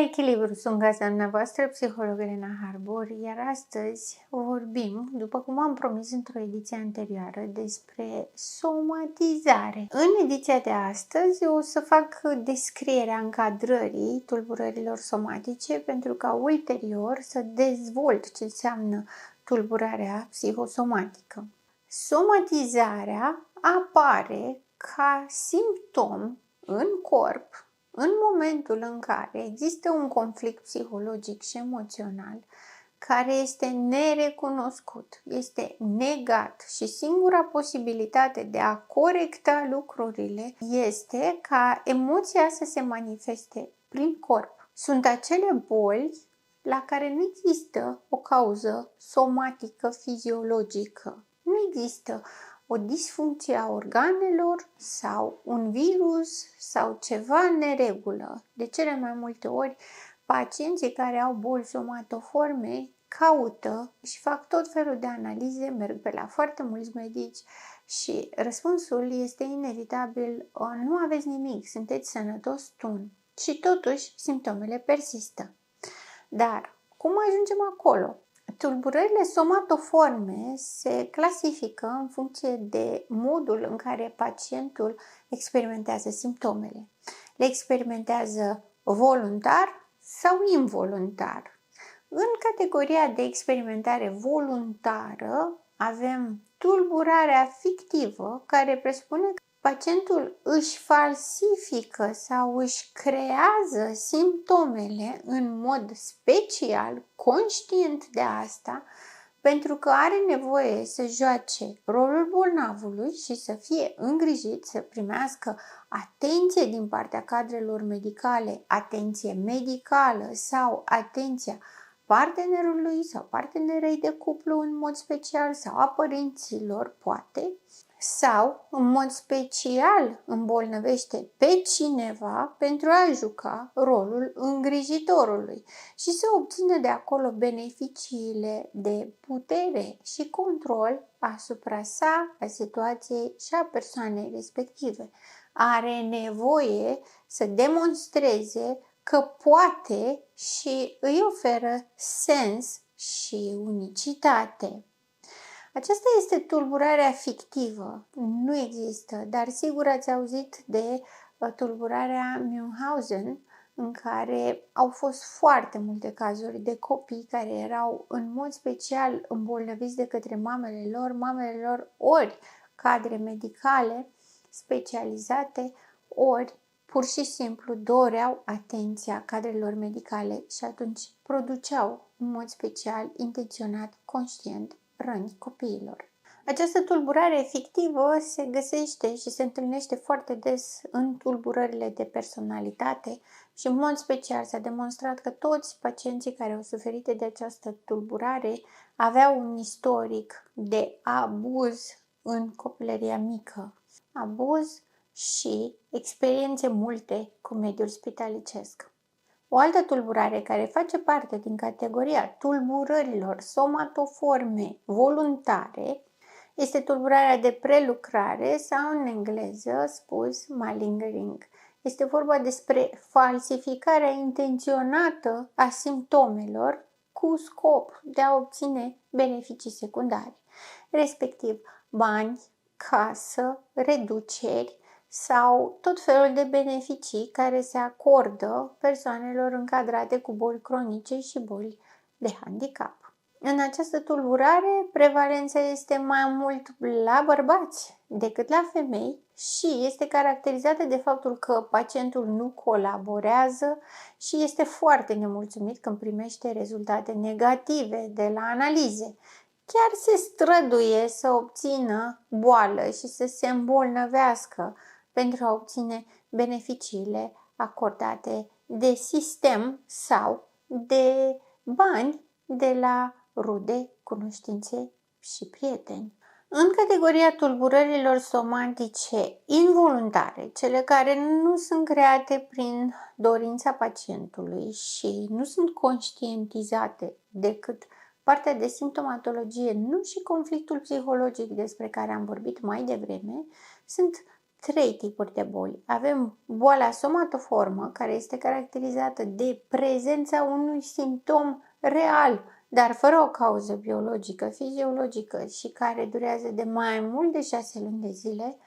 echilibru, sunt gazda dumneavoastră, psiholog Elena Harbor, iar astăzi vorbim, după cum am promis într-o ediție anterioară, despre somatizare. În ediția de astăzi o să fac descrierea încadrării tulburărilor somatice pentru ca ulterior să dezvolt ce înseamnă tulburarea psihosomatică. Somatizarea apare ca simptom în corp în momentul în care există un conflict psihologic și emoțional care este nerecunoscut, este negat și singura posibilitate de a corecta lucrurile este ca emoția să se manifeste prin corp. Sunt acele boli la care nu există o cauză somatică fiziologică. Nu există o disfuncție a organelor sau un virus sau ceva în neregulă. De cele mai multe ori, pacienții care au boli somatoforme caută și fac tot felul de analize, merg pe la foarte mulți medici și răspunsul este inevitabil: nu aveți nimic, sunteți sănătos tun. Și totuși, simptomele persistă. Dar cum ajungem acolo? Tulburările somatoforme se clasifică în funcție de modul în care pacientul experimentează simptomele. Le experimentează voluntar sau involuntar. În categoria de experimentare voluntară avem tulburarea fictivă, care presupune că pacientul își falsifică sau își creează simptomele în mod special, conștient de asta, pentru că are nevoie să joace rolul bolnavului și să fie îngrijit, să primească atenție din partea cadrelor medicale, atenție medicală sau atenția partenerului sau partenerei de cuplu în mod special sau a părinților, poate, sau în mod special îmbolnăvește pe cineva pentru a juca rolul îngrijitorului și să obțină de acolo beneficiile de putere și control asupra sa, a situației și a persoanei respective. Are nevoie să demonstreze că poate și îi oferă sens și unicitate. Aceasta este tulburarea fictivă. Nu există, dar sigur ați auzit de tulburarea Münchhausen, în care au fost foarte multe cazuri de copii care erau în mod special îmbolnăviți de către mamele lor ori cadre medicale specializate, ori pur și simplu doreau atenția cadrelor medicale și atunci produceau în mod special, intenționat, conștient, răni copiilor. Această tulburare fictivă se găsește și se întâlnește foarte des în tulburările de personalitate și în mod special s-a demonstrat că toți pacienții care au suferit de această tulburare aveau un istoric de abuz în copilăria mică. Abuz și experiențe multe cu mediul spitalicesc. O altă tulburare care face parte din categoria tulburărilor somatoforme voluntare este tulburarea de prelucrare sau în engleză spus malingering. Este vorba despre falsificarea intenționată a simptomelor cu scop de a obține beneficii secundare, respectiv bani, casă, reduceri sau tot felul de beneficii care se acordă persoanelor încadrate cu boli cronice și boli de handicap. În această tulburare, prevalența este mai mult la bărbați decât la femei și este caracterizată de faptul că pacientul nu colaborează și este foarte nemulțumit când primește rezultate negative de la analize. Chiar se străduie să obțină boală și să se îmbolnăvească pentru a obține beneficiile acordate de sistem sau de bani de la rude, cunoștințe și prieteni. În categoria tulburărilor somatice involuntare, cele care nu sunt create prin dorința pacientului și nu sunt conștientizate decât partea de simptomatologie, nu și conflictul psihologic despre care am vorbit mai devreme, sunt trei tipuri de boli. Avem boala somatoformă, care este caracterizată de prezența unui simptom real, dar fără o cauză biologică, fiziologică și care durează de mai mult de 6 luni de zile.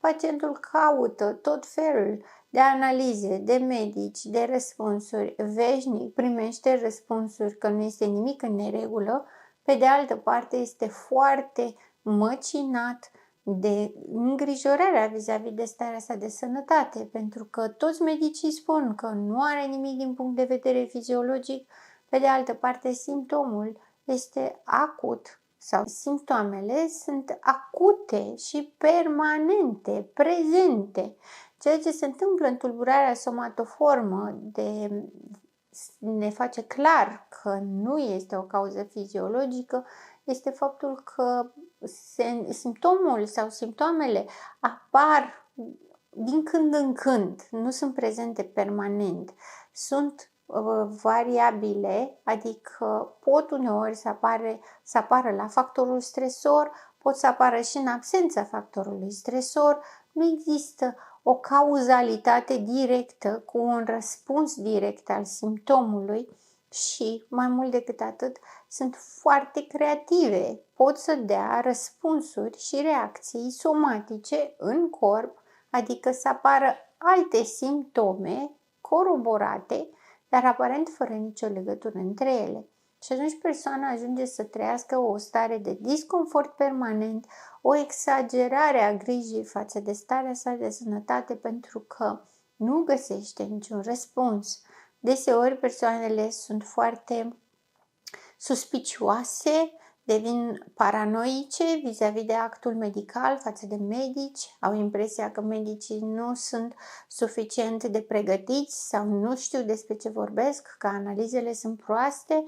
Pacientul caută tot felul de analize, de medici, de răspunsuri, veșnic primește răspunsuri că nu este nimic în neregulă. Pe de altă parte, este foarte măcinat de îngrijorarea vis-a-vis de starea sa de sănătate, pentru că toți medicii spun că nu are nimic din punct de vedere fiziologic. Pe de altă parte, simptomul este acut sau simptomele sunt acute și permanente, prezente. Ceea ce se întâmplă în tulburarea somatoformă ne face clar că nu este o cauză fiziologică, este faptul că simptomul sau simptomele apar din când în când, nu sunt prezente permanent, sunt variabile, adică pot uneori să apară la factorul stresor, pot să apară și în absența factorului stresor. Nu există o cauzalitate directă cu un răspuns direct al simptomului și, mai mult decât atât, sunt foarte creative. Pot să dea răspunsuri și reacții somatice în corp, adică să apară alte simptome coroborate, dar aparent fără nicio legătură între ele. Și atunci persoana ajunge să trăiască o stare de disconfort permanent, o exagerare a grijii față de starea sa de sănătate pentru că nu găsește niciun răspuns. Deseori persoanele sunt foarte suspicioase, devin paranoice vis-a-vis de actul medical față de medici, au impresia că medicii nu sunt suficient de pregătiți sau nu știu despre ce vorbesc, că analizele sunt proaste,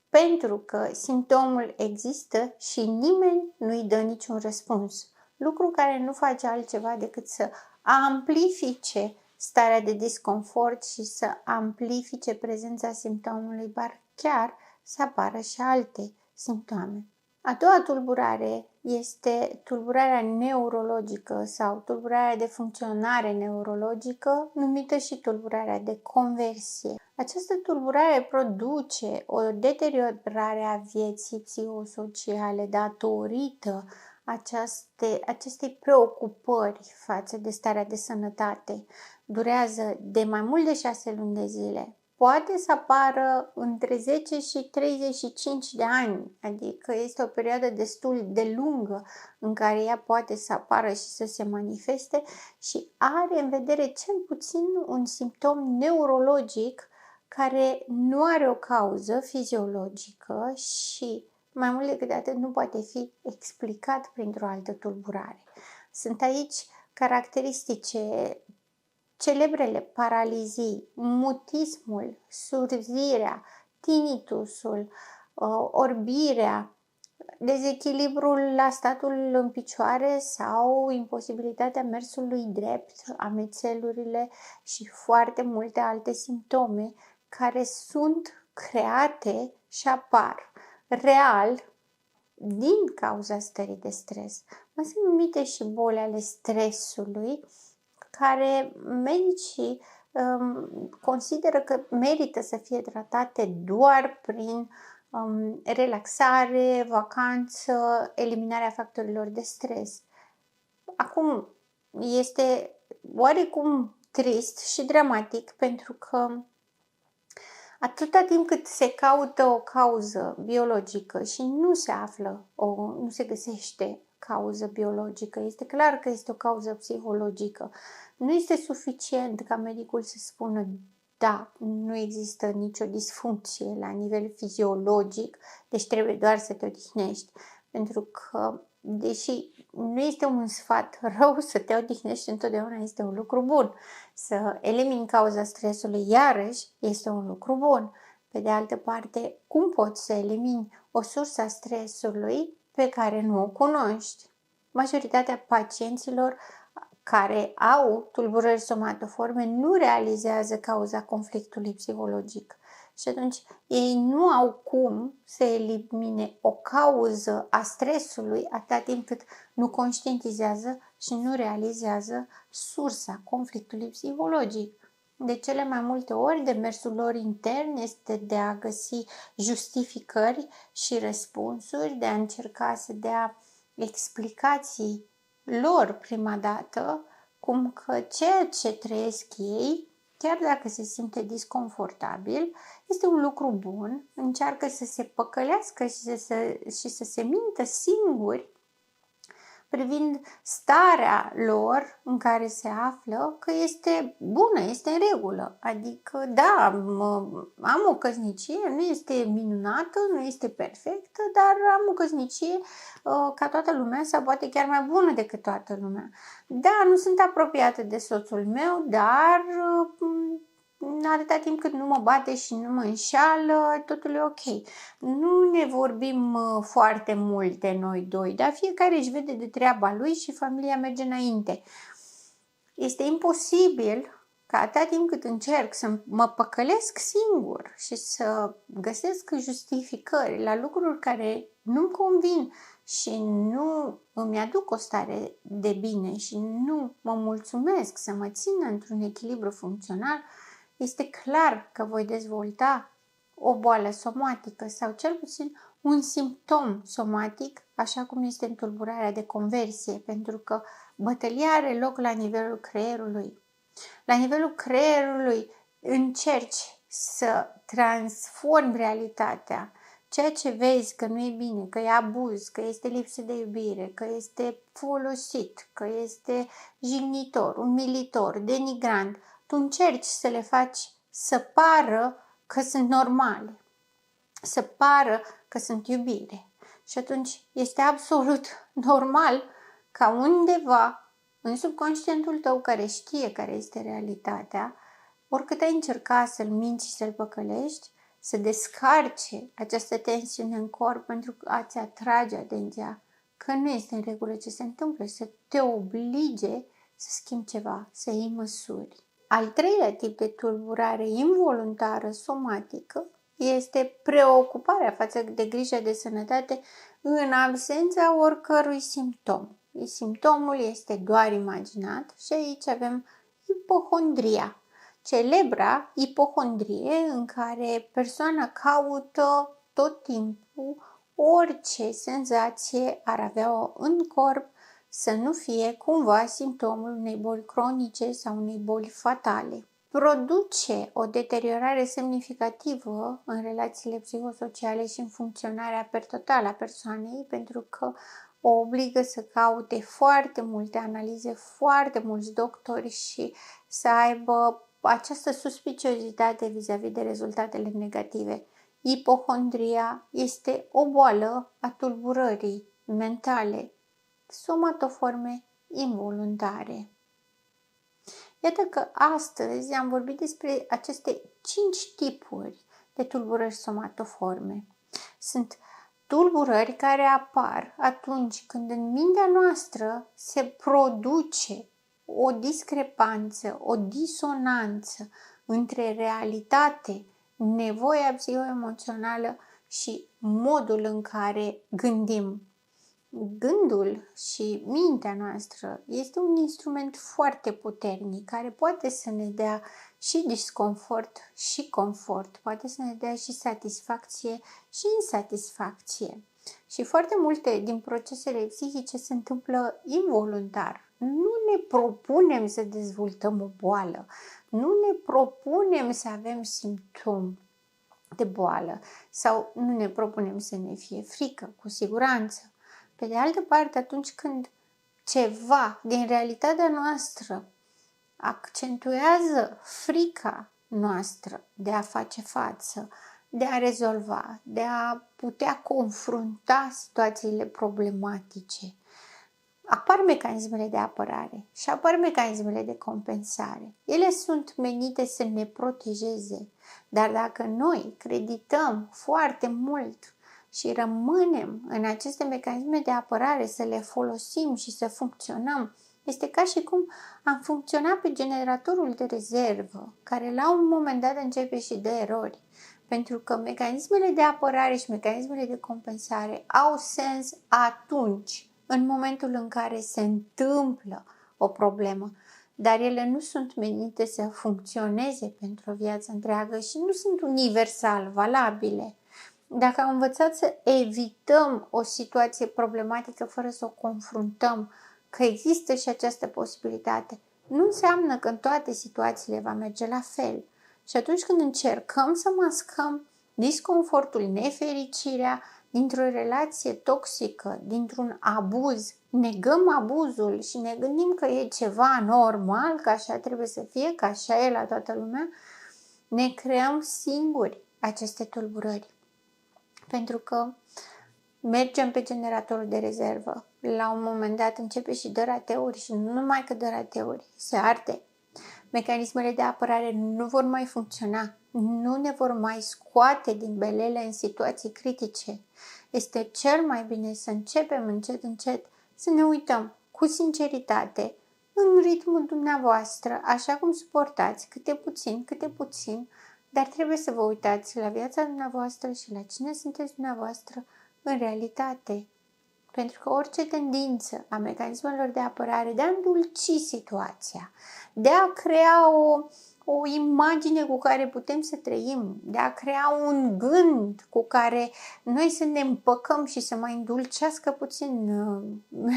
pentru că simptomul există și nimeni nu-i dă niciun răspuns. Lucru care nu face altceva decât să amplifice starea de disconfort și să amplifice prezența simptomului, bar chiar să apară și alte simptome. A doua tulburare este tulburarea neurologică sau tulburarea de funcționare neurologică, numită și tulburarea de conversie. Această tulburare produce o deteriorare a vieții psihosociale datorită acestei preocupări față de starea de sănătate. Durează de mai mult de 6 luni de zile. Poate să apară între 10 și 35 de ani, adică este o perioadă destul de lungă în care ea poate să apară și să se manifeste și are în vedere cel puțin un simptom neurologic care nu are o cauză fiziologică și, mai mult decât atât, nu poate fi explicat printr-o altă tulburare. Sunt aici caracteristice celebrele paralizii, mutismul, surzirea, tinitusul, orbirea, dezechilibrul la statul în picioare sau imposibilitatea mersului drept, amețelurile și foarte multe alte simptome care sunt create și apar real din cauza stării de stres. Mai sunt numite și boli ale stresului, care medicii consideră că merită să fie tratate doar prin relaxare, vacanță, eliminarea factorilor de stres. Acum, este oarecum trist și dramatic pentru că atâta timp cât se caută o cauză biologică și nu se găsește cauză biologică, este clar că este o cauză psihologică. Nu este suficient ca medicul să spună da, nu există nicio disfuncție la nivel fiziologic, deci trebuie doar să te odihnești. Pentru că, deși nu este un sfat rău să te odihnești, întotdeauna este un lucru bun. Să elimini cauza stresului, iarăși, este un lucru bun. Pe de altă parte, cum poți să elimini o sursă a stresului pe care nu o cunoști? Majoritatea pacienților care au tulburări somatoforme nu realizează cauza conflictului psihologic Și atunci ei nu au cum să elimine o cauză a stresului atâta timp cât nu conștientizează și nu realizează sursa conflictului psihologic. De cele mai multe ori, demersul lor intern este de a găsi justificări și răspunsuri, de a încerca să dea explicații lor prima dată, cum că ceea ce trăiesc ei, chiar dacă se simte disconfortabil, este un lucru bun, încearcă să se păcălească și să se mintă singuri privind starea lor în care se află, că este bună, este în regulă. Adică, da, am o căsnicie, nu este minunată, nu este perfectă, dar am o căsnicie ca toată lumea sau poate chiar mai bună decât toată lumea. Da, nu sunt apropiată de soțul meu, dar atâta timp cât nu mă bate și nu mă înșală, totul e ok. Nu ne vorbim foarte multe noi doi, dar fiecare își vede de treaba lui și familia merge înainte. Este imposibil ca atâta timp cât încerc să mă păcălesc singur și să găsesc justificări la lucruri care nu-mi convin și nu îmi aduc o stare de bine și nu mă mulțumesc să mă țin într-un echilibru funcțional, este clar că voi dezvolta o boală somatică sau cel puțin un simptom somatic, așa cum este tulburarea de conversie, pentru că bătălia are loc la nivelul creierului. La nivelul creierului încerci să transformi realitatea. Ceea ce vezi că nu e bine, că e abuz, că este lipsă de iubire, că este folosit, că este jignitor, umilitor, denigrant, tu încerci să le faci să pară că sunt normale, să pară că sunt iubire. Și atunci este absolut normal ca undeva în subconștientul tău, care știe care este realitatea, oricât ai încerca să-l minți și să-l păcălești, să descarce această tensiune în corp pentru a-ți atrage atenția că nu este în regulă ce se întâmplă și să te oblige să schimbi ceva, să iei măsuri. Al treilea tip de tulburare involuntară somatică este preocuparea față de grija de sănătate în absența oricărui simptom. Simptomul este doar imaginat și aici avem ipohondria, celebra ipohondrie în care persoana caută tot timpul orice senzație ar avea în corp să nu fie cumva simptomul unei boli cronice sau unei boli fatale. Produce o deteriorare semnificativă în relațiile psihosociale și în funcționarea per total a persoanei, pentru că o obligă să caute foarte multe analize, foarte mulți doctori și să aibă această suspiciozitate vis-a-vis de rezultatele negative. Ipohondria este o boală a tulburării mentale, somatoforme involuntare. Iată că astăzi am vorbit despre aceste 5 tipuri de tulburări somatoforme. Sunt tulburări care apar atunci când în mintea noastră se produce o discrepanță, o disonanță între realitate, nevoia psihoemoțională și modul în care gândim. Gândul și mintea noastră este un instrument foarte puternic care poate să ne dea și disconfort și confort, poate să ne dea și satisfacție și insatisfacție. Și foarte multe din procesele psihice se întâmplă involuntar. Nu ne propunem să dezvoltăm o boală, nu ne propunem să avem simptomi de boală sau nu ne propunem să ne fie frică, cu siguranță. Pe de altă parte, atunci când ceva din realitatea noastră accentuează frica noastră de a face față, de a rezolva, de a putea confrunta situațiile problematice, apar mecanismele de apărare și apar mecanismele de compensare. Ele sunt menite să ne protejeze, dar dacă noi credităm foarte mult și rămânem în aceste mecanisme de apărare, să le folosim și să funcționăm, este ca și cum am funcționat pe generatorul de rezervă, care la un moment dat începe și de erori. Pentru că mecanismele de apărare și mecanismele de compensare au sens atunci, în momentul în care se întâmplă o problemă, dar ele nu sunt menite să funcționeze pentru o viață întreagă și nu sunt universal valabile. Dacă am învățat să evităm o situație problematică fără să o confruntăm, că există și această posibilitate, nu înseamnă că în toate situațiile va merge la fel. Și atunci când încercăm să mascăm disconfortul, nefericirea dintr-o relație toxică, dintr-un abuz, negăm abuzul și ne gândim că e ceva normal, că așa trebuie să fie, că așa e la toată lumea, ne creăm singuri aceste tulburări. Pentru că mergem pe generatorul de rezervă. La un moment dat începe și dă rateuri și nu numai că dă rateuri, se arde. Mecanismele de apărare nu vor mai funcționa, nu ne vor mai scoate din belele în situații critice. Este cel mai bine să începem încet să ne uităm cu sinceritate în ritmul dumneavoastră, așa cum suportați, câte puțin, dar trebuie să vă uitați la viața dumneavoastră și la cine sunteți dumneavoastră în realitate. Pentru că orice tendință a mecanismelor de apărare de a îndulci situația, de a crea o imagine cu care putem să trăim, de a crea un gând cu care noi să ne împăcăm și să mai îndulcească puțin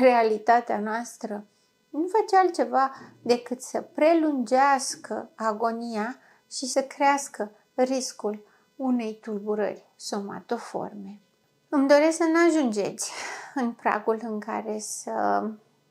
realitatea noastră, nu face altceva decât să prelungească agonia și să crească riscul unei tulburări somatoforme. Îmi doresc să nu ajungeți în pragul în care să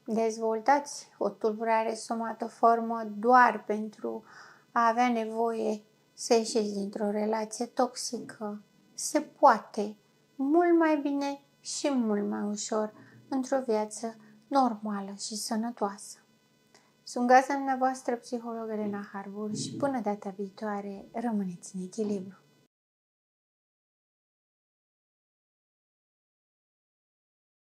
dezvoltați o tulburare somatoformă doar pentru a avea nevoie să ieșiți dintr-o relație toxică. Se poate mult mai bine și mult mai ușor într-o viață normală și sănătoasă. Sunt gazda dumneavoastră, psiholog Elena Harbour, și până data viitoare, rămâneți în echilibru.